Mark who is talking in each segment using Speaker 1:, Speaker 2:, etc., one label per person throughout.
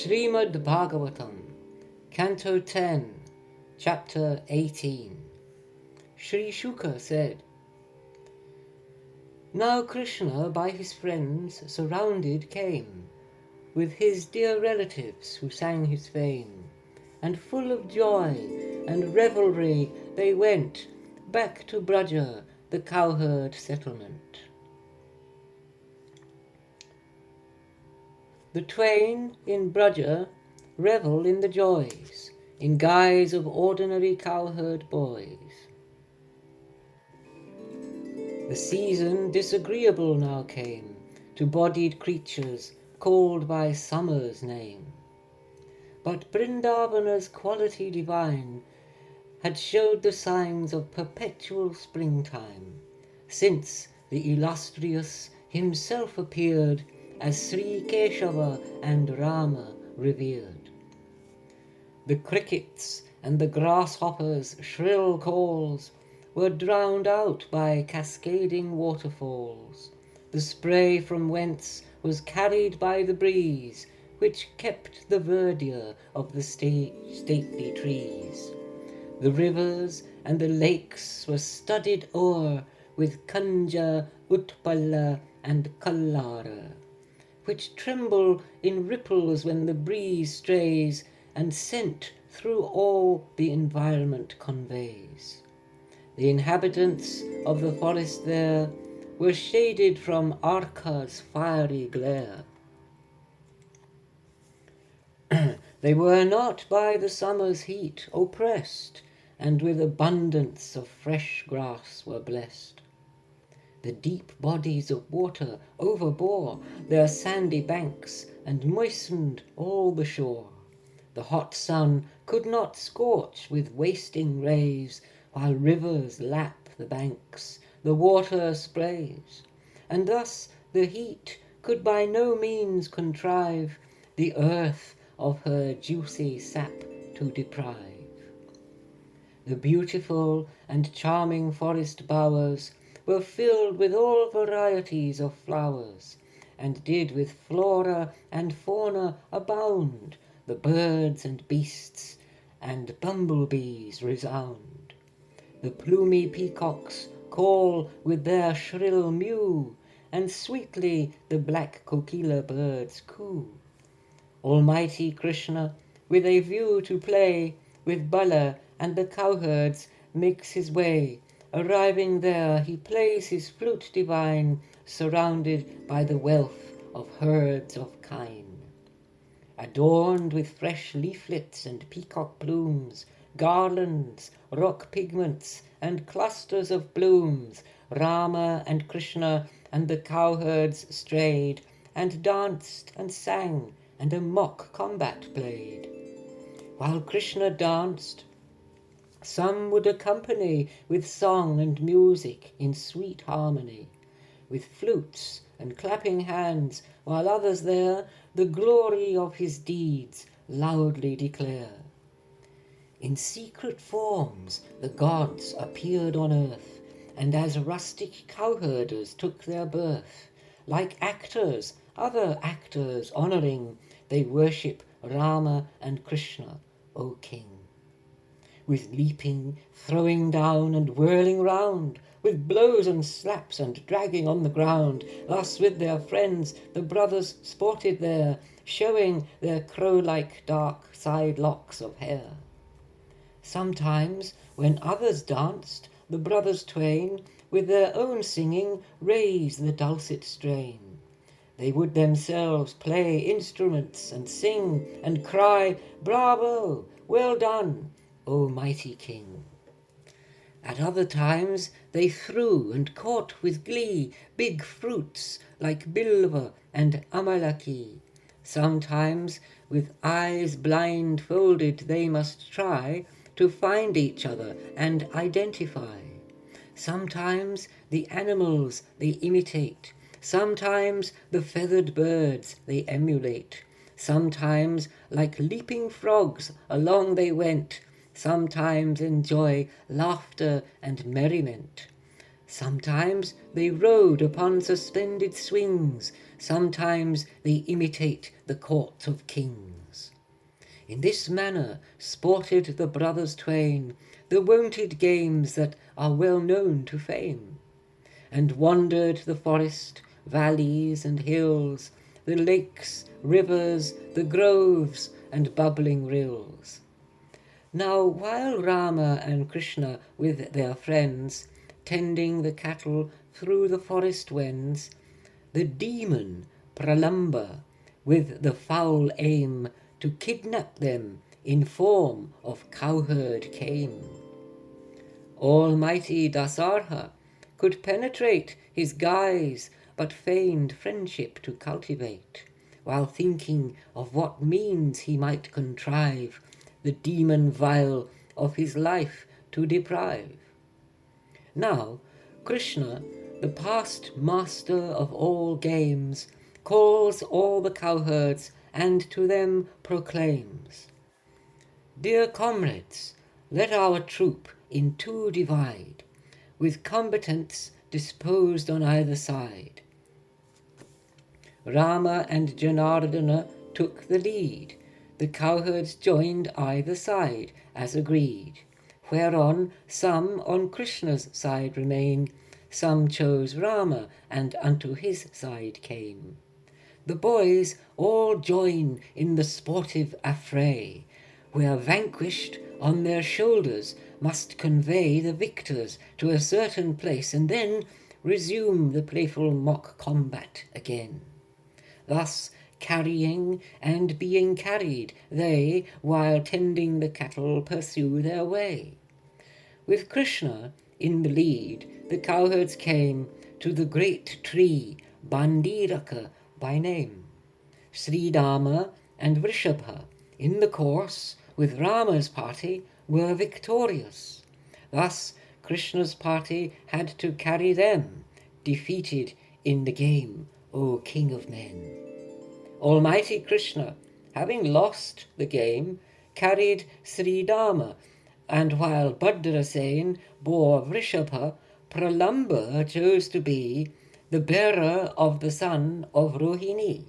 Speaker 1: Srimad Bhagavatam, Canto 10, Chapter 18. Sri Shuka said, Now Krishna by his friends surrounded came, with his dear relatives who sang his fame, and full of joy and revelry they went back to Braja, the cowherd settlement. The twain in Braja revel in the joys, in guise of ordinary cowherd boys. The season disagreeable now came to bodied creatures called by summer's name. But Brindavana's quality divine had showed the signs of perpetual springtime, since the illustrious himself appeared as Sri Keshava and Rama revered. The crickets and the grasshoppers' shrill calls were drowned out by cascading waterfalls, the spray from whence was carried by the breeze, which kept the verdure of the stately trees. The rivers and the lakes were studded o'er with Kanja, Utpala, and Kallara, which tremble in ripples when the breeze strays, and scent through all the environment conveys. The inhabitants of the forest there were shaded from Arka's fiery glare. They were not by the summer's heat oppressed, and with abundance of fresh grass were blessed. The deep bodies of water overbore their sandy banks, and moistened all the shore. The hot sun could not scorch with wasting rays, while rivers lap the banks, the water sprays, and thus the heat could by no means contrive the earth of her juicy sap to deprive. The beautiful and charming forest bowers were filled with all varieties of flowers, and did with flora and fauna abound, the birds and beasts and bumblebees resound. The plumy peacocks call with their shrill mew, and sweetly the black kokila birds coo. Almighty Krishna, with a view to play with Bala and the cowherds, makes his way. Arriving there, he plays his flute divine, surrounded by the wealth of herds of kine. Adorned with fresh leaflets and peacock plumes, garlands, rock pigments, and clusters of blooms, Rama and Krishna and the cowherds strayed, and danced and sang, and a mock combat played. While Krishna danced, some would accompany with song and music in sweet harmony, with flutes and clapping hands, while others there the glory of his deeds loudly declare. In secret forms the gods appeared on earth, and as rustic cowherders took their birth. Like actors, other actors honoring, they worship Rama and Krishna, O king. With leaping, throwing down, and whirling round, with blows and slaps and dragging on the ground, thus with their friends the brothers sported there, showing their crow-like dark side locks of hair. Sometimes, when others danced, the brothers twain, with their own singing, raised the dulcet strain. They would themselves play instruments and sing and cry, Bravo! Well done, O mighty king! At other times they threw and caught with glee big fruits like bilva and amalaki. Sometimes with eyes blindfolded they must try to find each other and identify. Sometimes the animals they imitate, sometimes the feathered birds they emulate. Sometimes like leaping frogs along they went, sometimes enjoy laughter and merriment. Sometimes they rode upon suspended swings, sometimes they imitate the court of kings. In this manner sported the brothers twain, the wonted games that are well known to fame, and wandered the forest, valleys and hills, the lakes, rivers, the groves and bubbling rills. Now while Rama and Krishna with their friends, tending the cattle through the forest wends, the demon Pralamba, with the foul aim to kidnap them in form of cowherd came. Almighty Dasarha could penetrate his guise, but feigned friendship to cultivate, while thinking of what means he might contrive the demon vile of his life to deprive. Now Krishna, the past master of all games, calls all the cowherds and to them proclaims, Dear comrades, let our troop in two divide, with combatants disposed on either side. Rama and Janardana took the lead, the cowherds joined either side as agreed, whereon some on Krishna's side remain, some chose Rama and unto his side came. The boys all join in the sportive affray, where vanquished on their shoulders must convey the victors to a certain place, and then resume the playful mock combat again. Thus carrying and being carried, they, while tending the cattle, pursue their way. With Krishna in the lead, the cowherds came to the great tree, Bandiraka by name. Sridama and Vrishabha, in the course, with Rama's party, were victorious. Thus Krishna's party had to carry them, defeated in the game, O King of Men. Almighty Krishna, having lost the game, carried Sridama, and while Bhadrasen bore Vrishabha, Pralamba chose to be the bearer of the son of Rohini.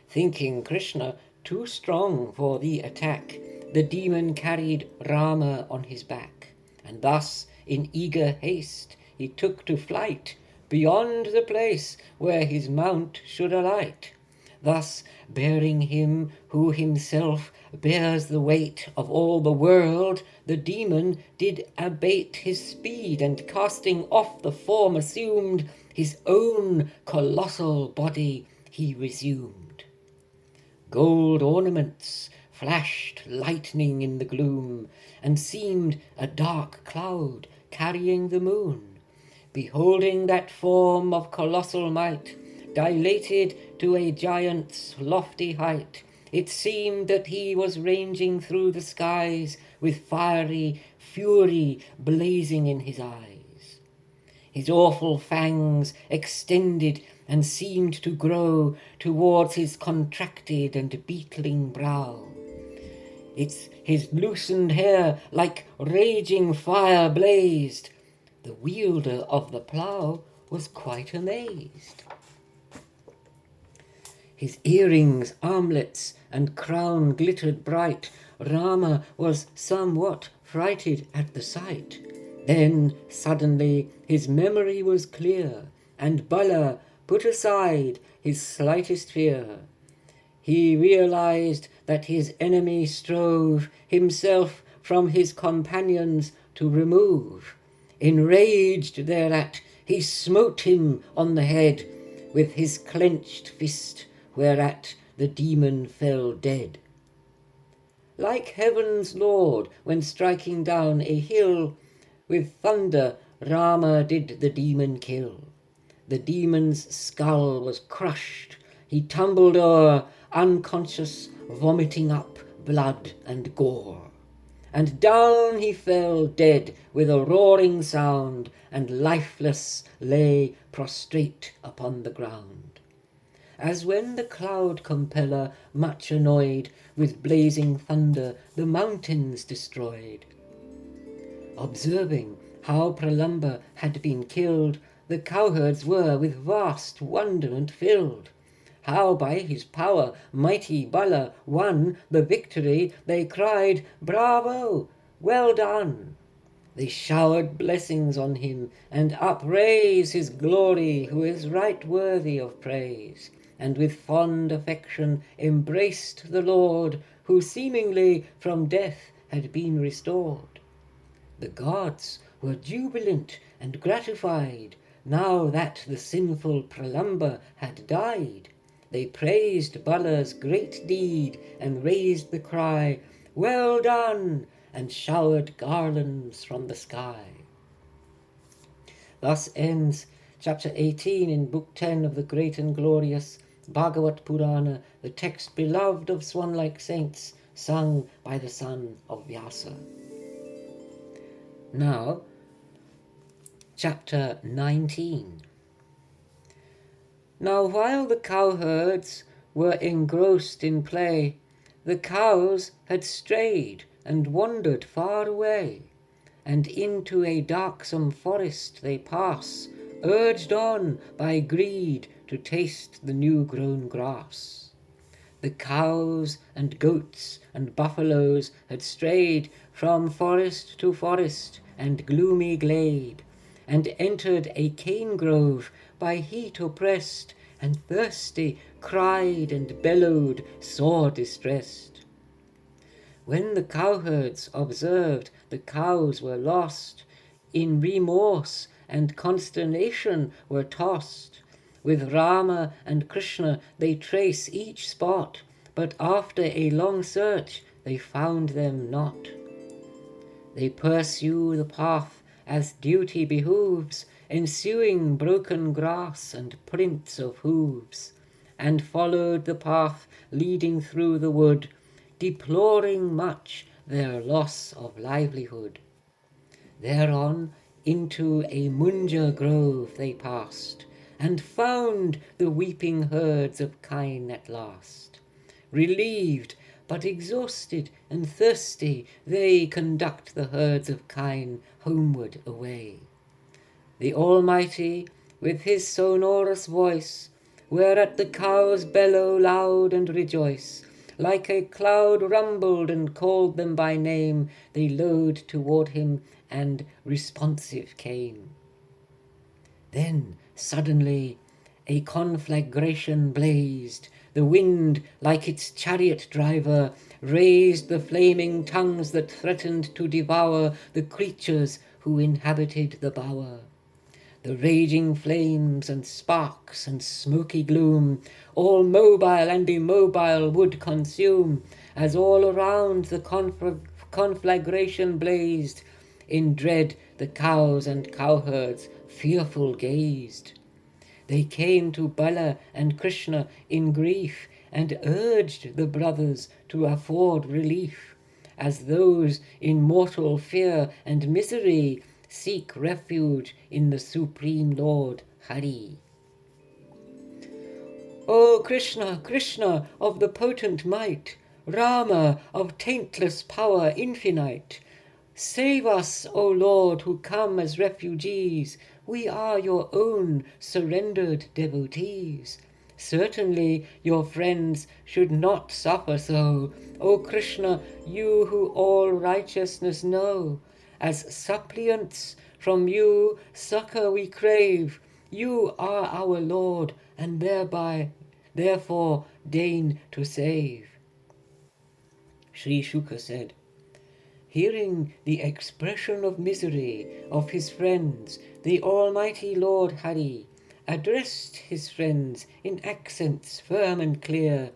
Speaker 1: Thinking Krishna too strong for the attack, the demon carried Rama on his back, and thus in eager haste he took to flight beyond the place where his mount should alight. Thus bearing him who himself bears the weight of all the world, the demon did abate his speed, and casting off the form assumed, his own colossal body he resumed. Gold ornaments flashed lightning in the gloom, and seemed a dark cloud carrying the moon. Beholding that form of colossal might, dilated to a giant's lofty height, it seemed that he was ranging through the skies, with fiery fury blazing in his eyes. His awful fangs extended and seemed to grow towards his contracted and beetling brow. His loosened hair like raging fire blazed. The wielder of the plough was quite amazed. His earrings, armlets, and crown glittered bright. Rama was somewhat frighted at the sight. Then suddenly his memory was clear, and Bala put aside his slightest fear. He realized that his enemy strove himself from his companions to remove. Enraged thereat, he smote him on the head with his clenched fist, whereat the demon fell dead. Like heaven's Lord, when striking down a hill, with thunder Rama did the demon kill. The demon's skull was crushed, he tumbled o'er, unconscious, vomiting up blood and gore. And down he fell dead with a roaring sound, and lifeless lay prostrate upon the ground. As when the cloud compeller, much annoyed, with blazing thunder the mountains destroyed. Observing how Pralamba had been killed, the cowherds were with vast wonderment filled. how by his power mighty Bala won the victory, they cried, "Bravo! Well done!" They showered blessings on him, and upraise his glory, who is right worthy of praise, and with fond affection embraced the Lord, who seemingly from death had been restored. The gods were jubilant and gratified, now that the sinful Pralamba had died. They praised Bala's great deed, and raised the cry, "Well done!" and showered garlands from the sky. Thus ends chapter 18 in Book 10 of the great and glorious Bhagavat Purana, the text beloved of swan-like saints, sung by the son of Vyasa. Now, chapter 19. Now while the cowherds were engrossed in play, the cows had strayed and wandered far away, and into a darksome forest they pass, urged on by greed to taste the new-grown grass. The cows and goats and buffaloes had strayed from forest to forest and gloomy glade, and entered a cane grove by heat oppressed, and thirsty cried and bellowed, sore distressed. When the cowherds observed the cows were lost, in remorse and consternation were tossed. With Rama and Krishna they trace each spot, but after a long search they found them not. They pursue the path as duty behooves, ensuing broken grass and prints of hooves, and followed the path leading through the wood, deploring much their loss of livelihood. Thereon into a munja grove they passed, and found the weeping herds of kine at last. Relieved, but exhausted and thirsty, they conduct the herds of kine homeward away. The Almighty, with his sonorous voice, whereat the cows bellow loud and rejoice, like a cloud rumbled and called them by name, they lowed toward him and responsive came. Then suddenly a conflagration blazed. The wind, like its chariot driver, raised the flaming tongues that threatened to devour the creatures who inhabited the bower. The raging flames and sparks and smoky gloom all mobile and immobile would consume, as all around the conflagration blazed. In dread the cows and cowherds fearful gazed. They came to Bala and Krishna in grief, and urged the brothers to afford relief, as those in mortal fear and misery seek refuge in the Supreme Lord Hari. O Krishna, Krishna of the potent might, Rama of taintless power infinite, save us, O Lord, who come as refugees. We are your own surrendered devotees. Certainly your friends should not suffer so. O Krishna, you who all righteousness know, as suppliants from you succor we crave. You are our Lord, and therefore deign to save. Sri Shuka said, hearing the expression of misery of his friends, the Almighty Lord Hari addressed his friends in accents firm and clear.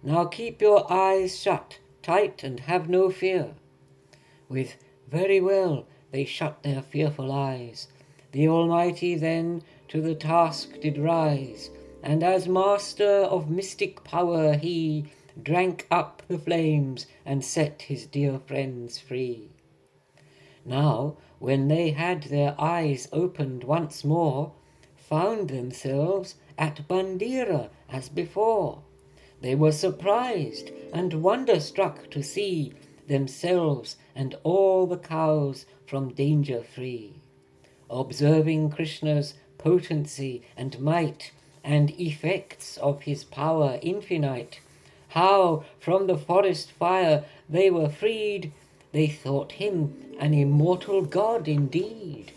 Speaker 1: Now keep your eyes shut tight and have no fear. With very well they shut their fearful eyes. The Almighty then to the task did rise, and as master of mystic power he drank up the flames and set his dear friends free. Now, when they had their eyes opened once more, found themselves at Bandira as before, they were surprised and wonder-struck to see themselves and all the cows from danger free. Observing Krishna's potency and might, and effects of his power infinite, how from the forest fire they were freed, they thought him an immortal god indeed.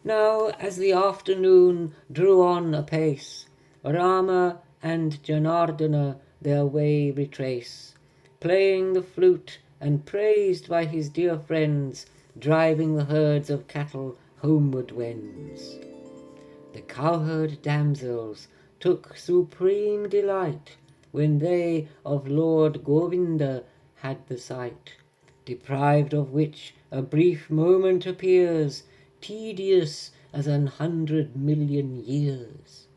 Speaker 1: Now, as the afternoon drew on apace, Rama and Janardana their way retrace, playing the flute and praised by his dear friends, driving the herds of cattle homeward wends. The cowherd damsels took supreme delight when they of Lord Govinda had the sight, deprived of which a brief moment appears, tedious as 100,000,000 years.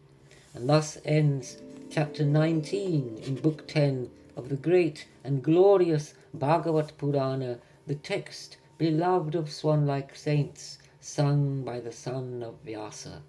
Speaker 1: And thus ends chapter 19 in book 10 of the great and glorious Bhagavat Purana, the text beloved of swan-like saints, sung by the son of Vyasa.